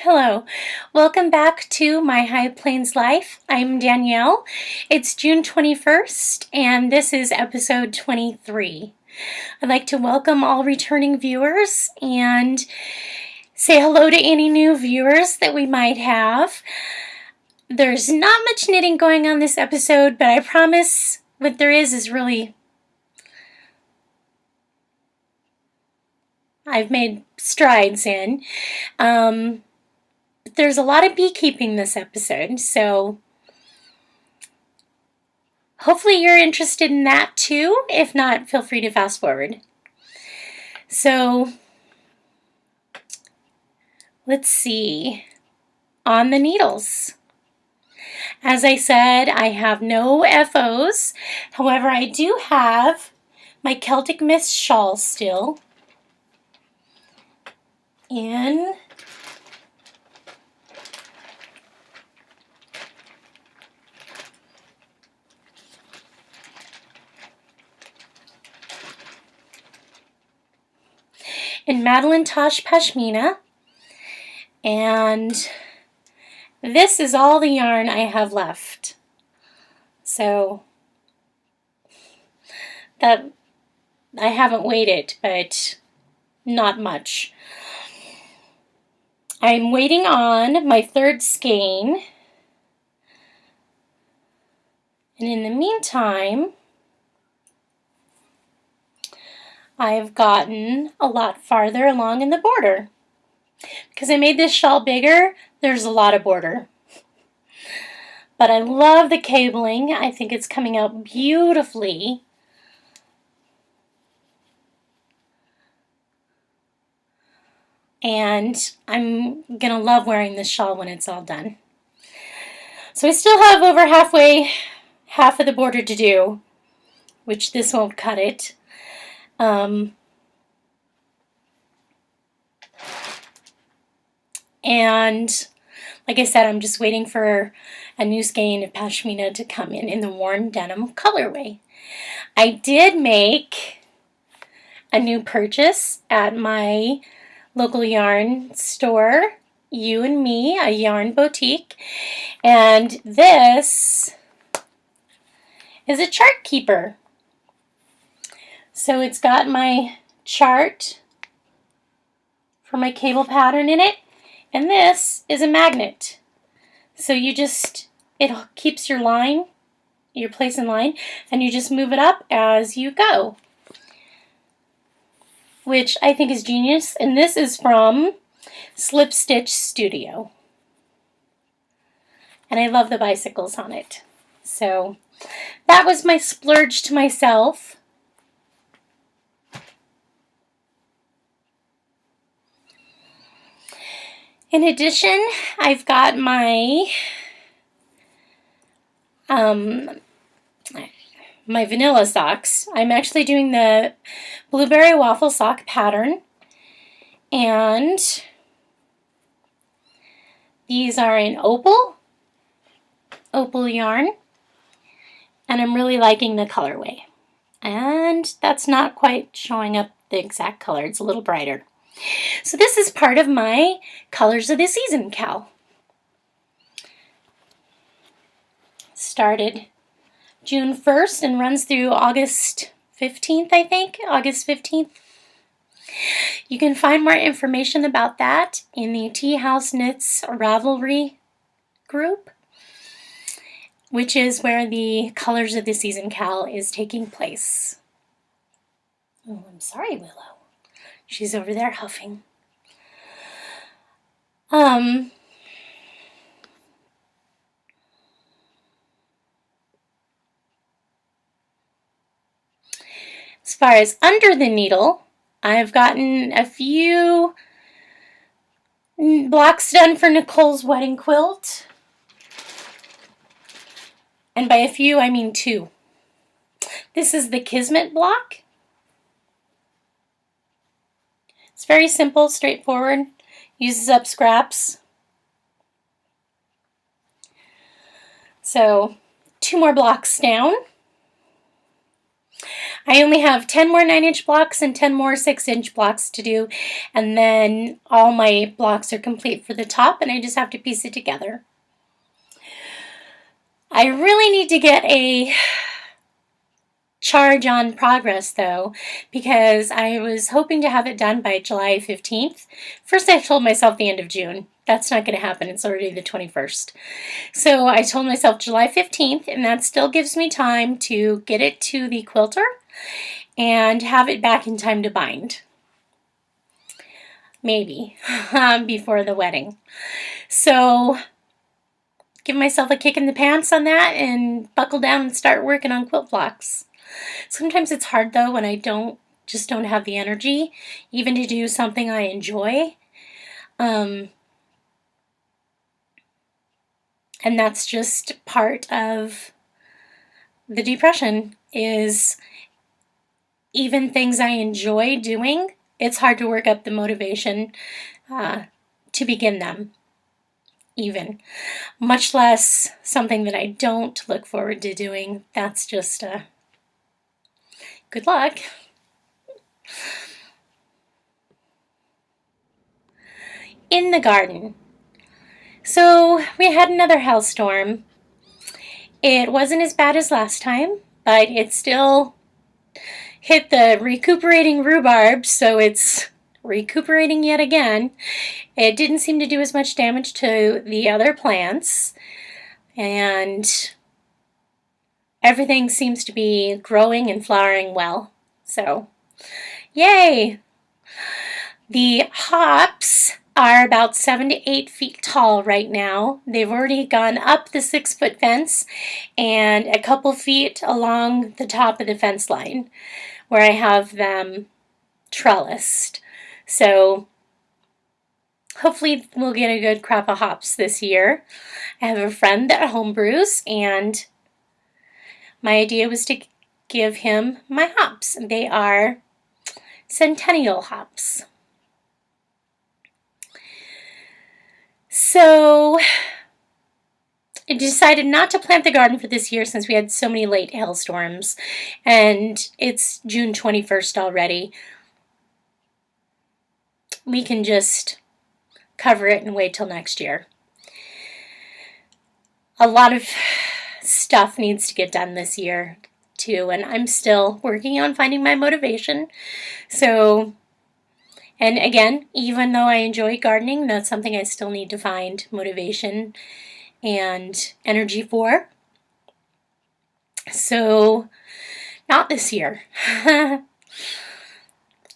Hello, welcome back to My High Plains Life. I'm Danielle. It's June 21st and this is episode 23. I'd like to welcome all returning viewers and say hello to any new viewers that we might have. There's not much knitting going on this episode, but I promise what there is really I've made strides in. There's a lot of beekeeping this episode, so hopefully you're interested in that too. If not, feel free to fast forward. So let's see. On the needles. As I said, I have no FOs. However, I do have my Celtic Mist shawl still in Madeline Tosh Pashmina, and this is all the yarn I have left. So that I haven't waited, but not much. I'm waiting on my third skein, and in the meantime, I've gotten a lot farther along in the border. Because I made this shawl bigger, there's a lot of border. But I love the cabling. I think it's coming out beautifully. And I'm gonna love wearing this shawl when it's all done. So I still have over half of the border to do, which this won't cut it. And like I said, I'm just waiting for a new skein of pashmina to come in the warm denim colorway. I did make a new purchase at my local yarn store, You and Me, a yarn boutique, and this is a chart keeper. So it's got my chart for my cable pattern in it, and this is a magnet. So it keeps your place in line, and you just move it up as you go, which I think is genius. And this is from Slip Stitch Studio. And I love the bicycles on it. So that was my splurge to myself. In addition, I've got my vanilla socks. I'm actually doing the blueberry waffle sock pattern, and these are in opal yarn, and I'm really liking the colorway. And that's not quite showing up the exact color, it's a little brighter. So this is part of my Colors of the Season cowl. Started June 1st and runs through August 15th, I think. August 15th. You can find more information about that in the Tea House Knits Ravelry group, which is where the Colors of the Season cowl is taking place. Oh, I'm sorry, Willow. She's over there huffing. As far as under the needle, I've gotten a few blocks done for Nicole's wedding quilt. And by a few, I mean 2. This is the Kismet block. It's very simple, straightforward, uses up scraps. So 2 more blocks down. I only have 10 more 9-inch blocks and 10 more 6-inch blocks to do, and then all my blocks are complete for the top, and I just have to piece it together. I really need to get a charge on progress though, because I was hoping to have it done by July 15th. First I told myself the end of June. That's not going to happen. It's already the 21st. So I told myself July 15th, and that still gives me time to get it to the quilter and have it back in time to bind. Maybe before the wedding. So give myself a kick in the pants on that and buckle down and start working on quilt blocks. Sometimes it's hard though when I don't have the energy even to do something I enjoy. And that's just part of the depression, is even things I enjoy doing, it's hard to work up the motivation to begin them, even. Much less something that I don't look forward to doing. That's just good luck. In the garden. So we had another hailstorm. It wasn't as bad as last time, but it still hit the recuperating rhubarb, so it's recuperating yet again. It didn't seem to do as much damage to the other plants, and everything seems to be growing and flowering well. So, yay! The hops are about 7 to 8 feet tall right now. They've already gone up the 6-foot fence and a couple feet along the top of the fence line where I have them trellised. So hopefully we'll get a good crop of hops this year. I have a friend that homebrews, and my idea was to give him my hops. They are centennial hops. So I decided not to plant the garden for this year since we had so many late hailstorms, and it's June 21st already. We can just cover it and wait till next year. A lot of stuff needs to get done this year too, and I'm still working on finding my motivation. So, and again, even though I enjoy gardening, that's something I still need to find motivation and energy for. So, not this year. In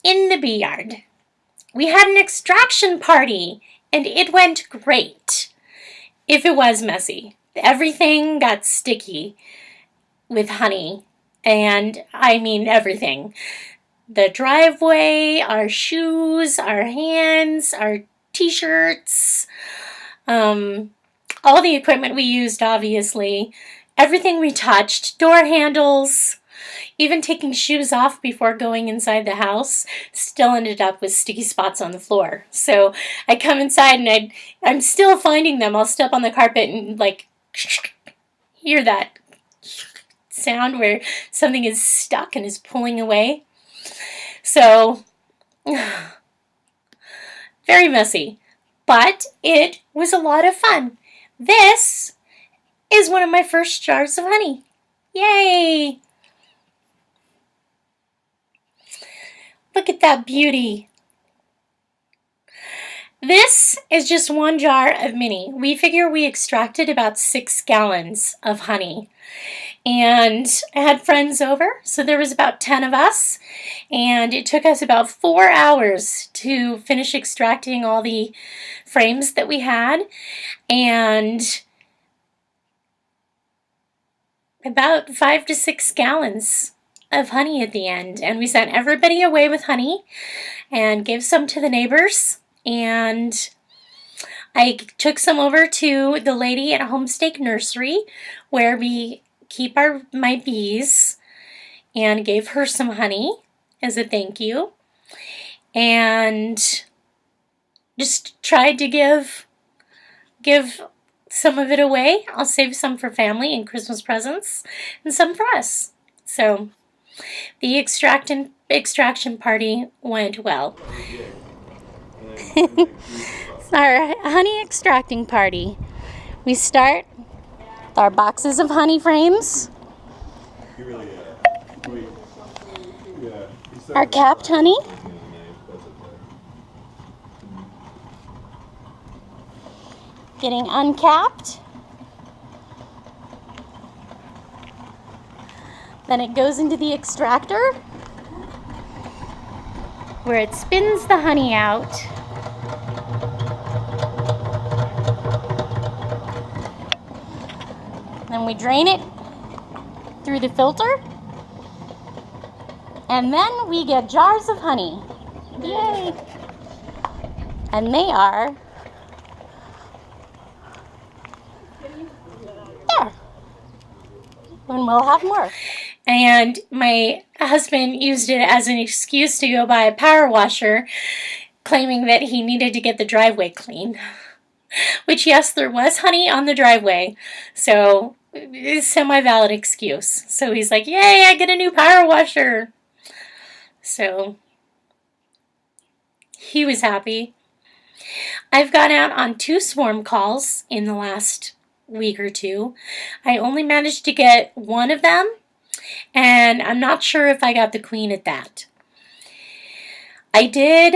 the bee yard, we had an extraction party, and it went great. If it was messy. Everything got sticky with honey, and I mean everything. The driveway, our shoes, our hands, our t-shirts, all the equipment we used, obviously, everything we touched, door handles, even taking shoes off before going inside the house, still ended up with sticky spots on the floor. So I come inside and I'm still finding them. I'll step on the carpet and like hear that sound where something is stuck and is pulling away. So very messy, but it was a lot of fun. This is one of my first jars of honey. Yay! Look at that beauty. This is just one jar of mini. We figure we extracted about 6 gallons of honey. And I had friends over, so there was about 10 of us. And it took us about 4 hours to finish extracting all the frames that we had. And about 5 to 6 gallons of honey at the end. And we sent everybody away with honey and gave some to the neighbors. And I took some over to the lady at Homestake Nursery where we keep my bees, and gave her some honey as a thank you. And just tried to give some of it away. I'll save some for family and Christmas presents and some for us. So The extraction party went well. Our honey extracting party. We start with our boxes of honey frames, our capped honey, getting uncapped. Then it goes into the extractor where it spins the honey out. Then we drain it through the filter. And then we get jars of honey. Yay! And they are there. And we'll have more. And my husband used it as an excuse to go buy a power washer, claiming that he needed to get the driveway clean. Which, yes, there was honey on the driveway, so it's a semi-valid excuse. So he's like, yay, I get a new power washer. So he was happy. I've gone out on 2 swarm calls in the last week or 2. I only managed to get one of them, and I'm not sure if I got the queen at that. I did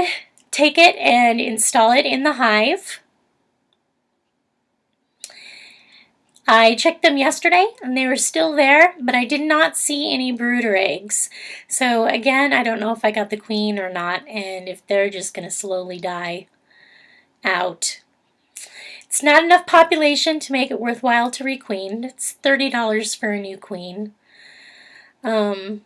take it and install it in the hive. I checked them yesterday and they were still there, but I did not see any brooder eggs. So again, I don't know if I got the queen or not, and if they're just going to slowly die out. It's not enough population to make it worthwhile to requeen. It's $30 for a new queen. That's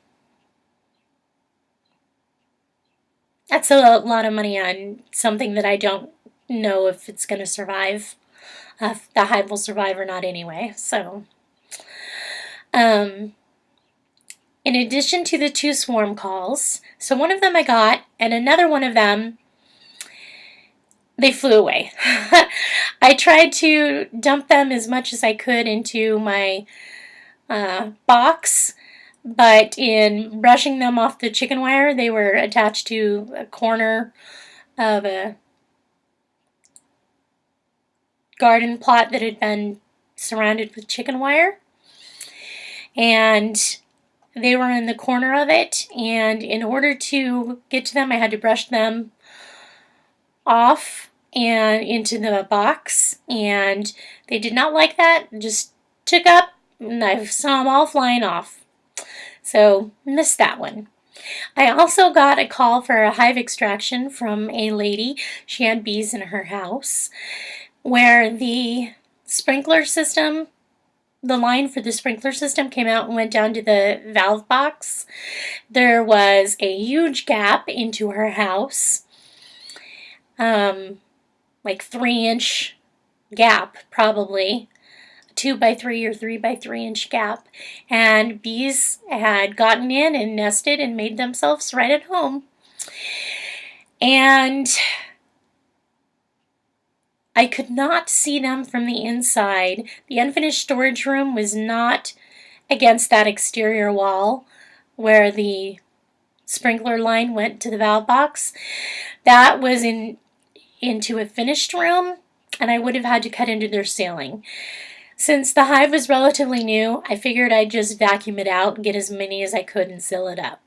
a lot of money on something that I don't know if it's going to survive. If the hive will survive or not anyway. So, in addition to the 2 swarm calls, so one of them I got, and another one of them, they flew away. I tried to dump them as much as I could into my box, but in brushing them off the chicken wire, they were attached to a corner of a garden plot that had been surrounded with chicken wire, and they were in the corner of it, and in order to get to them I had to brush them off and into the box, and they did not like that. Just took up, and I saw them all flying off, so missed that one. I also got a call for a hive extraction from a lady. She had bees in her house, where the sprinkler system, the line for the sprinkler system came out and went down to the valve box. There was a huge gap into her house, like 3-inch gap probably, 2x3 or 3x3-inch gap, and bees had gotten in and nested and made themselves right at home. And I could not see them from the inside. The unfinished storage room was not against that exterior wall where the sprinkler line went to the valve box. That was into a finished room, and I would have had to cut into their ceiling. Since the hive was relatively new, I figured I'd just vacuum it out and get as many as I could and seal it up.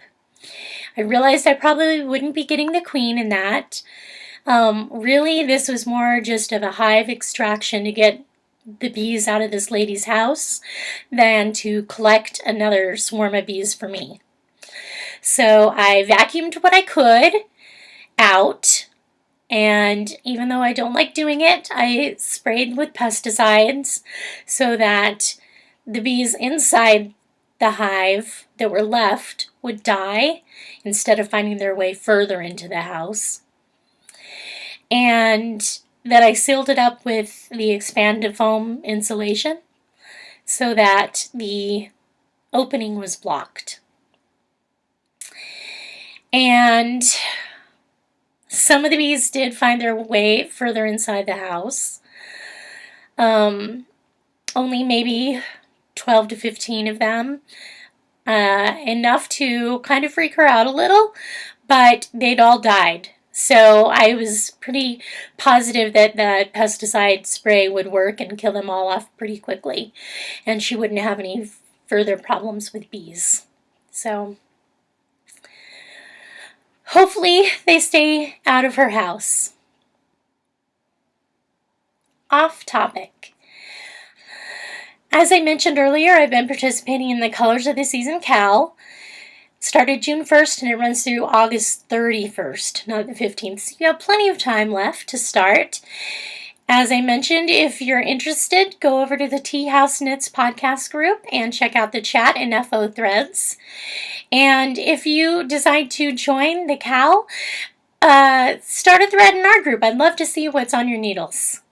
I realized I probably wouldn't be getting the queen in that. Really, this was more just of a hive extraction to get the bees out of this lady's house than to collect another swarm of bees for me. So I vacuumed what I could out, and even though I don't like doing it, I sprayed with pesticides so that the bees inside the hive that were left would die instead of finding their way further into the house. And that I sealed it up with the expanded foam insulation so that the opening was blocked. And some of the bees did find their way further inside the house. Only maybe 12 to 15 of them. enough to kind of freak her out a little, but they'd all died. So I was pretty positive that the pesticide spray would work and kill them all off pretty quickly, and she wouldn't have any further problems with bees. So hopefully they stay out of her house. Off topic. As I mentioned earlier, I've been participating in the Colors of the Season Cal. Started June 1st and it runs through August 31st, not the 15th. So you have plenty of time left to start. As I mentioned, if you're interested, go over to the Tea House Knits podcast group and check out the chat and FO threads. And if you decide to join the Cal, start a thread in our group. I'd love to see what's on your needles.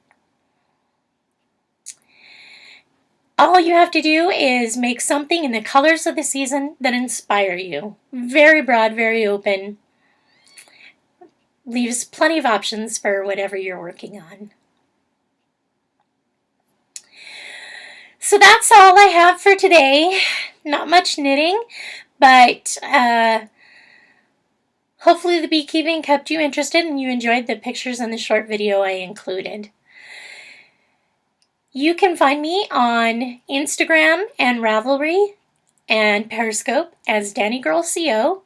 All you have to do is make something in the colors of the season that inspire you. Very broad, very open. Leaves plenty of options for whatever you're working on. So that's all I have for today. Not much knitting, but hopefully the beekeeping kept you interested and you enjoyed the pictures and the short video I included. You can find me on Instagram and Ravelry and Periscope as DannyGirlCO,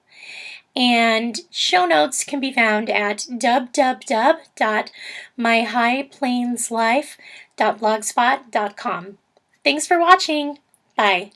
and show notes can be found at www.myhighplainslife.blogspot.com. Thanks for watching. Bye.